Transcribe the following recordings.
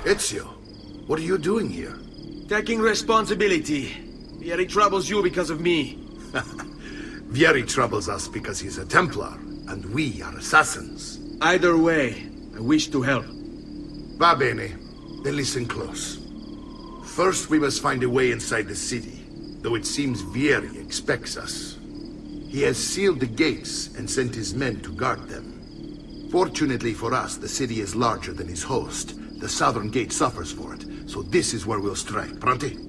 Ezio, what are you doing here? Taking responsibility. Vieri troubles you because of me. Vieri troubles us because he's a Templar, and we are assassins. Either way, I wish to help. Va bene. Then listen close. First, we must find a way inside the city, though it seems Vieri expects us. He has sealed the gates and sent his men to guard them. Fortunately for us, the city is larger than his host. The southern gate suffers for it, so this is where we'll strike. Pronti?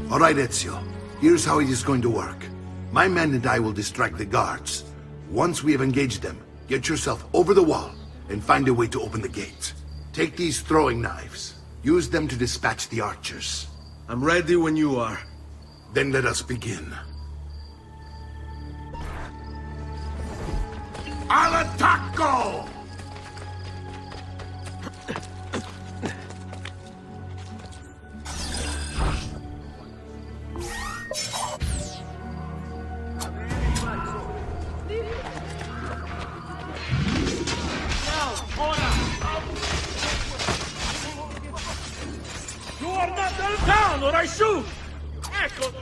All right, Ezio. Here's how it is going to work. My men and I will distract the guards. Once we have engaged them, get yourself over the wall and find a way to open the gate. Take these throwing knives. Use them to dispatch the archers. I'm ready when you are. Then let us begin. Al attacco! You are not down, or I shoot! Ecco!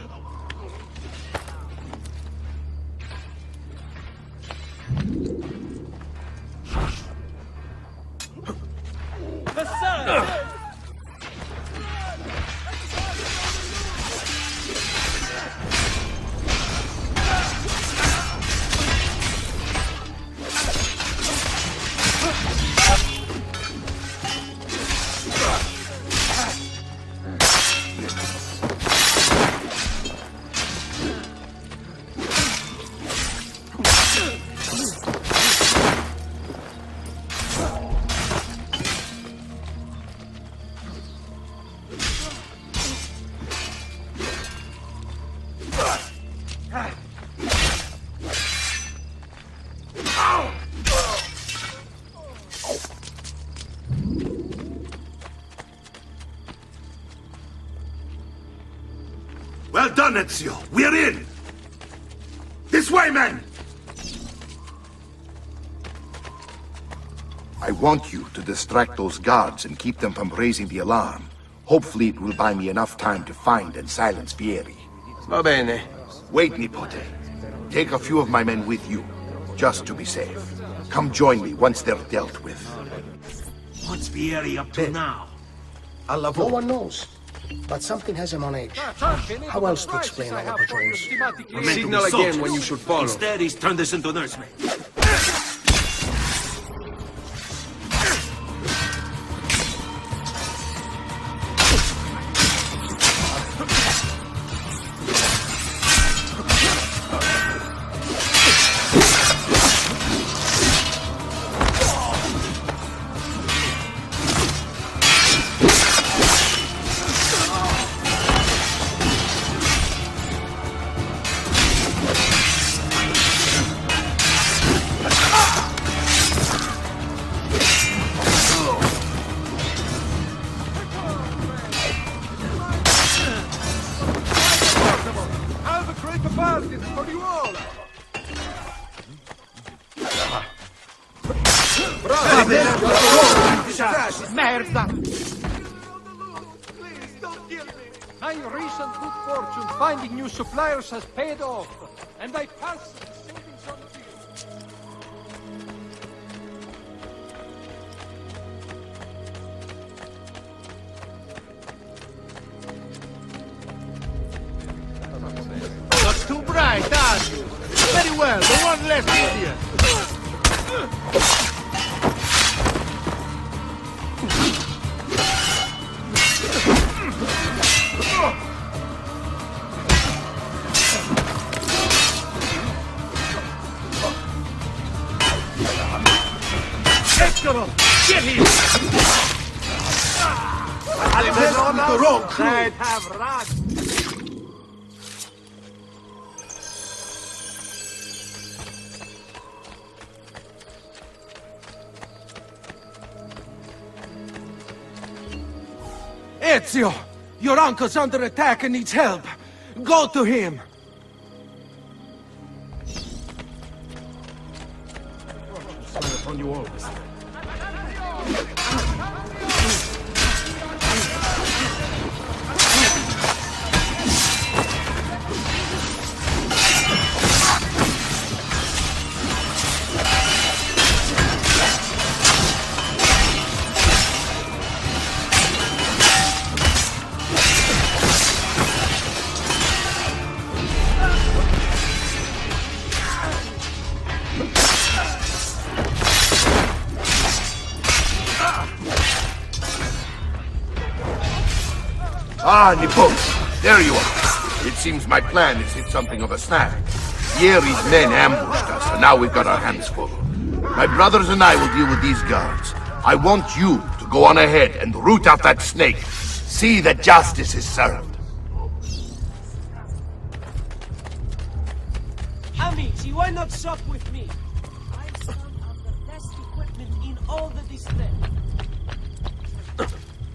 Passare! Well done, Ezio. We're in! This way, men! I want you to distract those guards and keep them from raising the alarm. Hopefully it will buy me enough time to find and silence Vieri. Va bene. Wait, Nipote. Take a few of my men with you, just to be safe. Come join me once they're dealt with. What's Vieri up to now? Alla No one knows. But something has him on edge. How else to explain our patrols? Signal again when you should follow. Instead, he's turned this into nursemaid. Merda! My recent good fortune finding new suppliers has paid off, and I pass the savings on the field. Not too bright, are you? Very well, the one left idiot. Eccolo! Get him! I'll invest with the wrong crew. I'd have run. Ezio! Your uncle's under attack and needs help. Go to him! Upon you always. Ah, Nippon, there you are. It seems my plan has hit something of a snag. Yeri's men ambushed us, and now we've got our hands full. My brothers and I will deal with these guards. I want you to go on ahead and root out that snake. See that justice is served. Amici, why not shop with me? I'm some of the best equipment in all the district.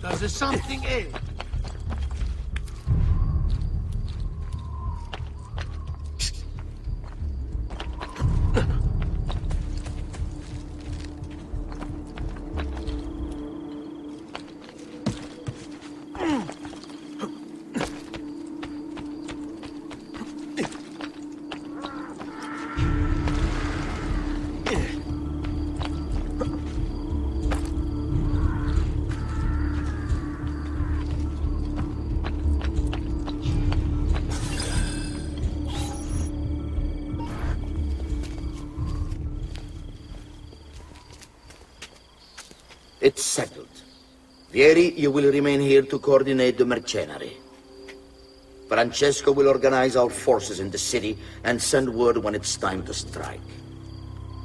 Does there something ail? It's settled. Vieri, you will remain here to coordinate the mercenary. Francesco will organize our forces in the city and send word when it's time to strike.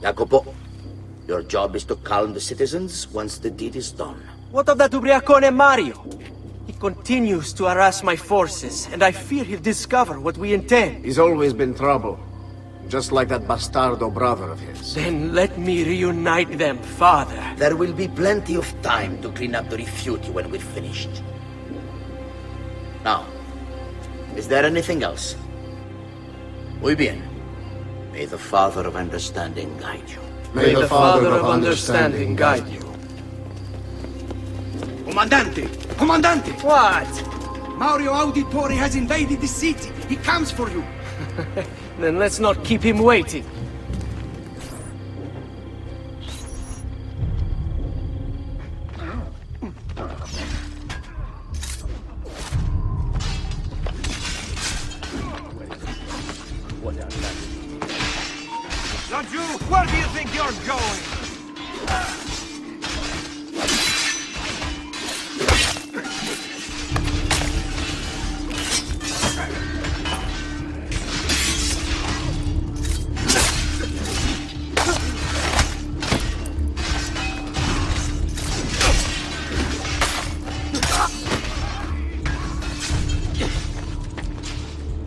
Jacopo, your job is to calm the citizens once the deed is done. What of that Ubriacone Mario? He continues to harass my forces, and I fear he'll discover what we intend. He's always been trouble. Just like that bastardo brother of his. Then let me reunite them, father. There will be plenty of time to clean up the refuge when we're finished. Now, is there anything else? Muy bien. May the Father of Understanding guide you. May the Father of Understanding guide you. Comandante! Comandante! What? Mario Auditore has invaded the city. He comes for you. Then let's not keep him waiting. Don't you? Where do you think you're going?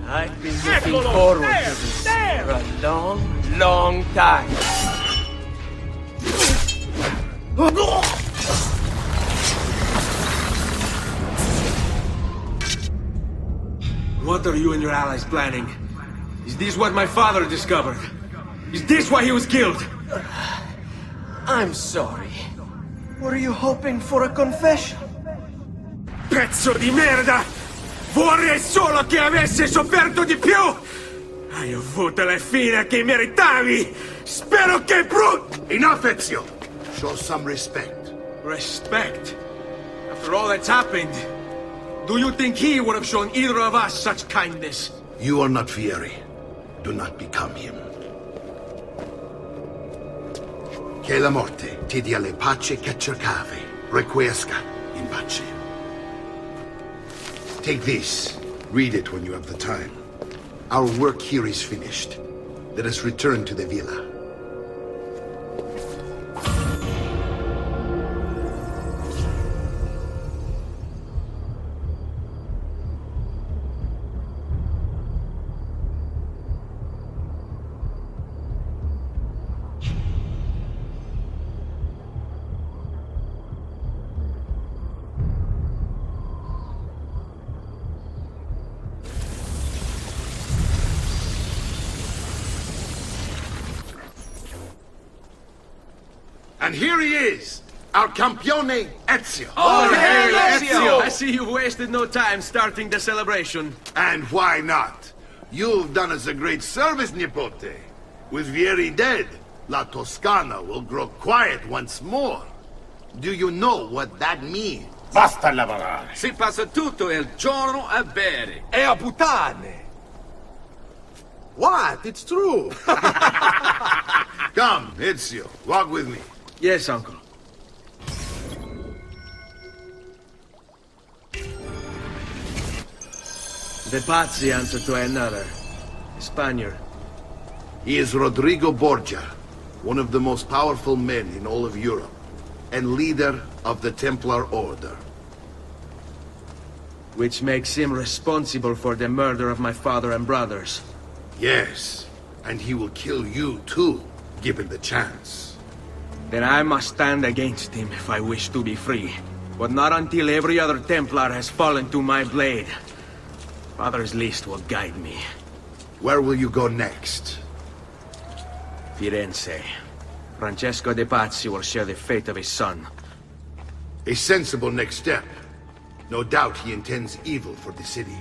I've been looking forward to this for a long, long time. What are you and your allies planning? Is this what my father discovered? Is this why he was killed? I'm sorry. Were you hoping for a confession? Pezzo di merda! Vorrei solo che avesse sofferto di più! Hai avuto la fine che meritavi! Spero che Enough, Ezio! Show some respect. Respect? After all that's happened, do you think he would have shown either of us such kindness? You are not Fieri. Do not become him. Che la morte ti dia le pace che cercavi. Requiesca in pace. Take this. Read it when you have the time. Our work here is finished. Let us return to the villa. And here he is, our campione Ezio. Oh, hey, Ezio! I see you've wasted no time starting the celebration. And why not? You've done us a great service, Nipote. With Vieri dead, La Toscana will grow quiet once more. Do you know what that means? Basta lavorare. Si passa tutto il giorno a bere. E a puttane! What? It's true! Come, Ezio, walk with me. Yes, uncle. The Pazzi answer to another. Spaniard. He is Rodrigo Borgia, one of the most powerful men in all of Europe, and leader of the Templar Order. Which makes him responsible for the murder of my father and brothers. Yes, and he will kill you too, given the chance. Then I must stand against him if I wish to be free. But not until every other Templar has fallen to my blade. Father's list will guide me. Where will you go next? Firenze. Francesco de Pazzi will share the fate of his son. A sensible next step. No doubt he intends evil for the city.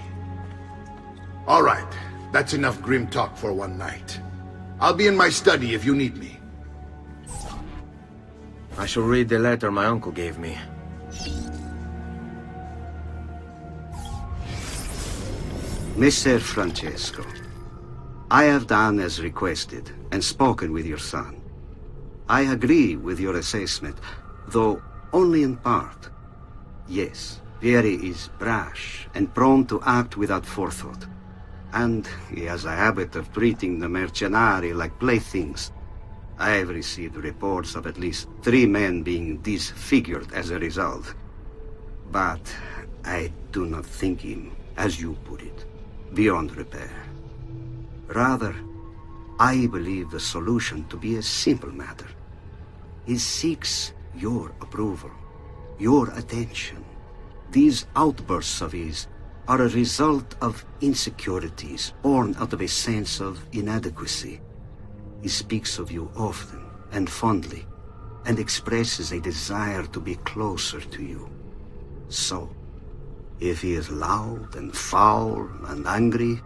All right, that's enough grim talk for one night. I'll be in my study if you need me. I shall read the letter my uncle gave me. Messer Francesco, I have done as requested and spoken with your son. I agree with your assessment, though only in part. Yes, Vieri is brash and prone to act without forethought. And he has a habit of treating the mercenari like playthings. I have received reports of at least 3 men being disfigured as a result. But I do not think him, as you put it, beyond repair. Rather, I believe the solution to be a simple matter. He seeks your approval, your attention. These outbursts of his are a result of insecurities born out of a sense of inadequacy. He speaks of you often and fondly, and expresses a desire to be closer to you. So, if he is loud and foul and angry,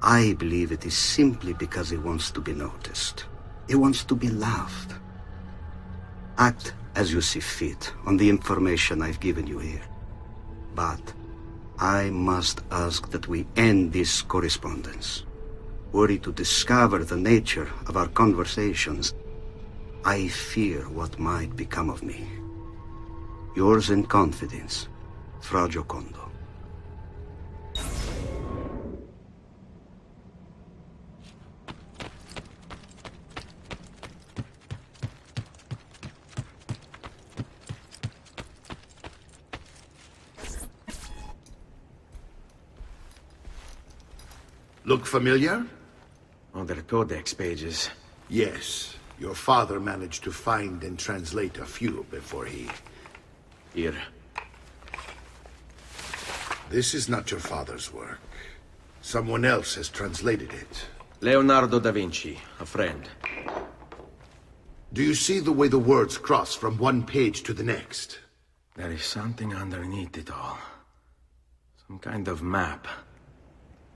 I believe it is simply because he wants to be noticed. He wants to be loved. Act as you see fit on the information I've given you here. But I must ask that we end this correspondence. Were he to discover the nature of our conversations, I fear what might become of me. Yours in confidence, Fra Giocondo. Look familiar? On their codex pages. Yes. Your father managed to find and translate a few before he... Here. This is not your father's work. Someone else has translated it. Leonardo da Vinci, a friend. Do you see the way the words cross from one page to the next? There is something underneath it all. Some kind of map.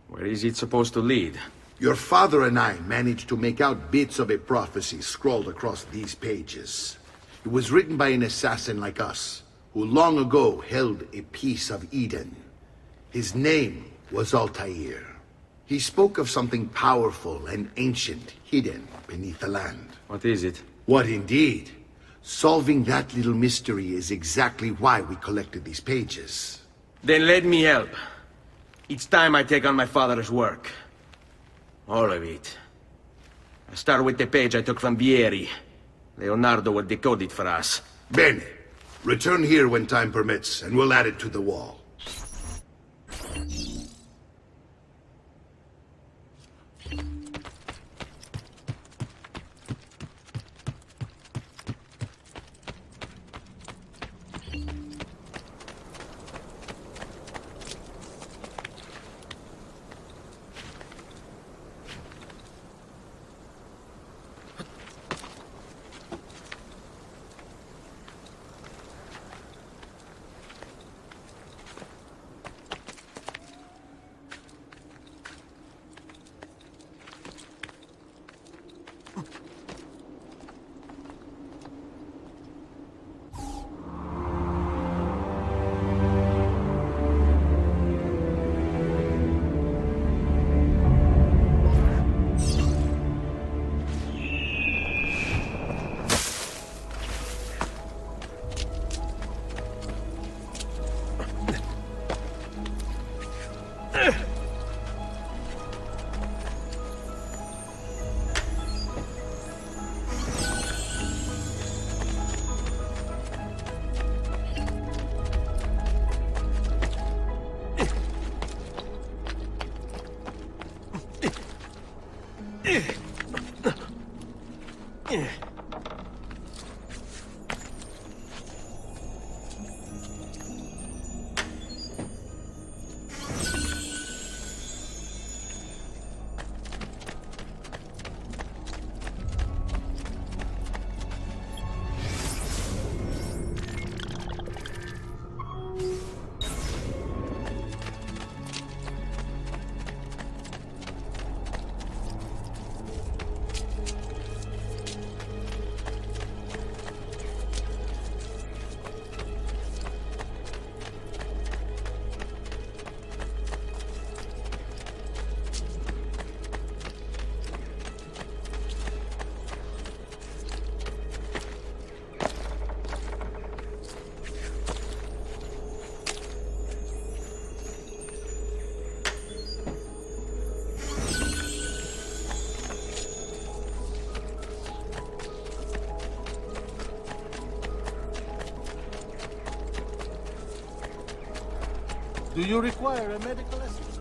Where is it supposed to lead? Your father and I managed to make out bits of a prophecy scrawled across these pages. It was written by an assassin like us, who long ago held a piece of Eden. His name was Altair. He spoke of something powerful and ancient hidden beneath the land. What is it? What indeed? Solving that little mystery is exactly why we collected these pages. Then let me help. Each time I take on my father's work. All of it. I start with the page I took from Vieri. Leonardo will decode it for us. Bene. Return here when time permits, and we'll add it to the wall. Do you require a medical assistant?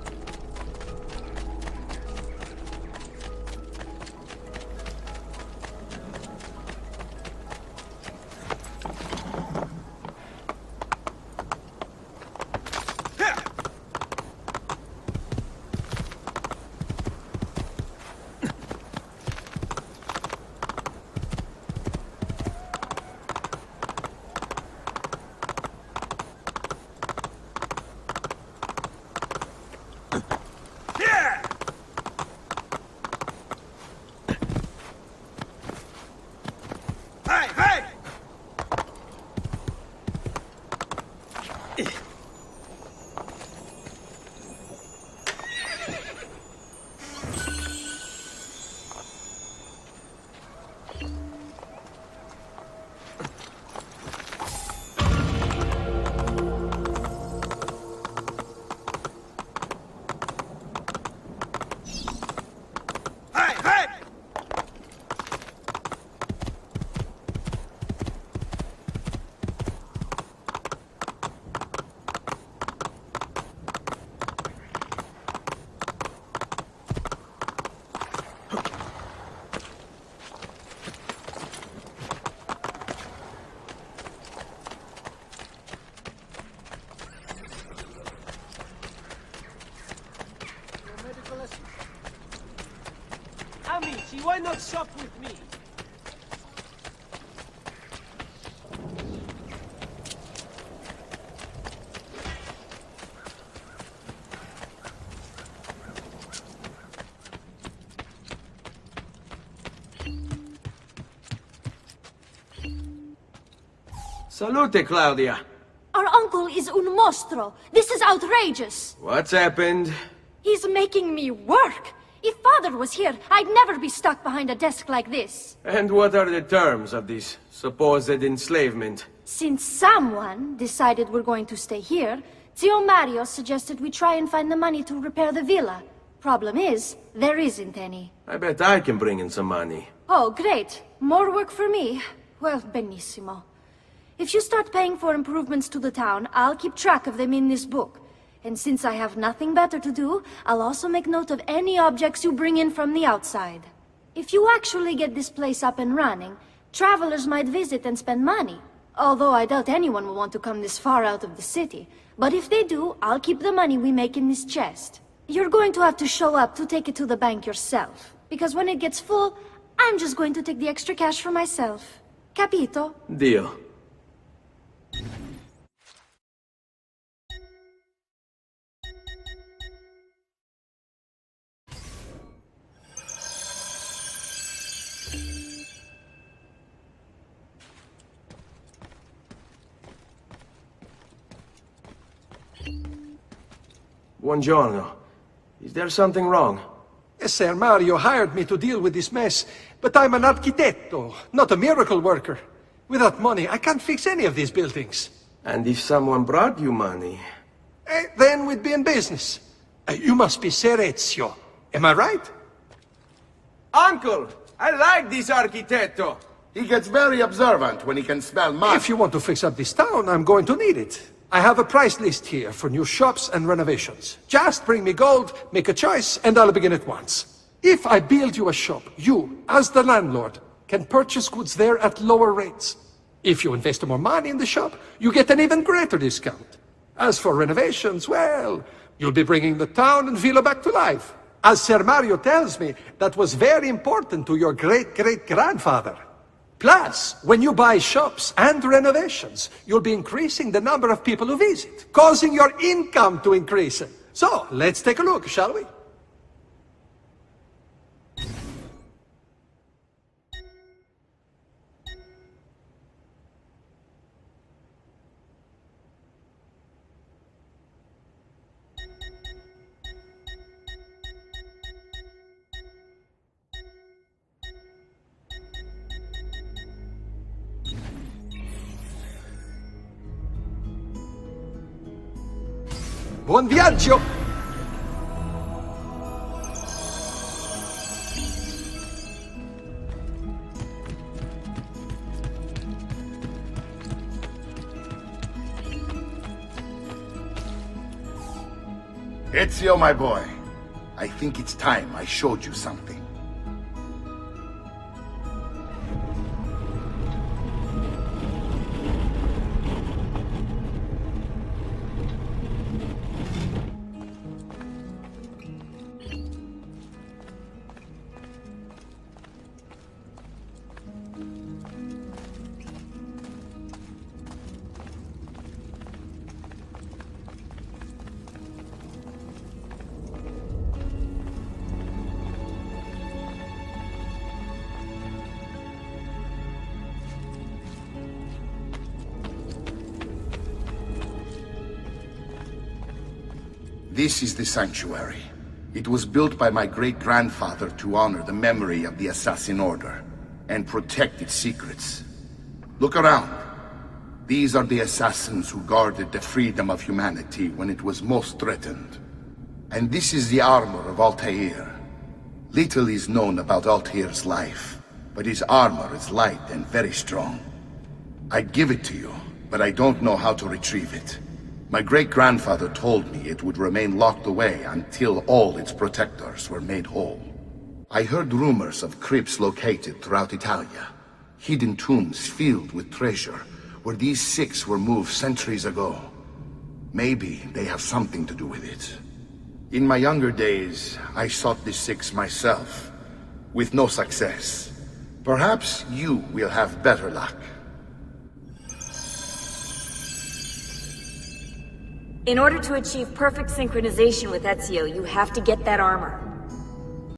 Amici, why not shop with me? Salute, Claudia. Our uncle is un mostro. This is outrageous. What's happened? He's making me work. If Father was here, I'd never be stuck behind a desk like this. And what are the terms of this supposed enslavement? Since someone decided we're going to stay here, Zio Mario suggested we try and find the money to repair the villa. Problem is, there isn't any. I bet I can bring in some money. Oh, great. More work for me. Well, benissimo. If you start paying for improvements to the town, I'll keep track of them in this book. And since I have nothing better to do, I'll also make note of any objects you bring in from the outside. If you actually get this place up and running, travelers might visit and spend money. Although I doubt anyone will want to come this far out of the city. But if they do, I'll keep the money we make in this chest. You're going to have to show up to take it to the bank yourself. Because when it gets full, I'm just going to take the extra cash for myself. Capito? Deal. Buongiorno. Is there something wrong? Yes, Sir Mario hired me to deal with this mess, but I'm an architetto, not a miracle worker. Without money, I can't fix any of these buildings. And if someone brought you money? Then we'd be in business. You must be Ser Ezio. Am I right? Uncle! I like this architetto! He gets very observant when he can smell mud. If you want to fix up this town, I'm going to need it. I have a price list here for new shops and renovations. Just bring me gold, make a choice, and I'll begin at once. If I build you a shop, you, as the landlord, can purchase goods there at lower rates. If you invest more money in the shop, you get an even greater discount. As for renovations, well, you'll be bringing the town and villa back to life. As Sir Mario tells me, that was very important to your great-great-grandfather. Plus, when you buy shops and renovations, you'll be increasing the number of people who visit, causing your income to increase. So, let's take a look, shall we? Buon viaggio! Ezio, my boy, I think it's time I showed you something. This is the sanctuary. It was built by my great-grandfather to honor the memory of the Assassin Order and protect its secrets. Look around. These are the assassins who guarded the freedom of humanity when it was most threatened. And this is the armor of Altair. Little is known about Altair's life, but his armor is light and very strong. I'd give it to you, but I don't know how to retrieve it. My great-grandfather told me it would remain locked away until all its protectors were made whole. I heard rumors of crypts located throughout Italia, hidden tombs filled with treasure, where these six were moved centuries ago. Maybe they have something to do with it. In my younger days, I sought the six myself, with no success. Perhaps you will have better luck. In order to achieve perfect synchronization with Ezio, you have to get that armor.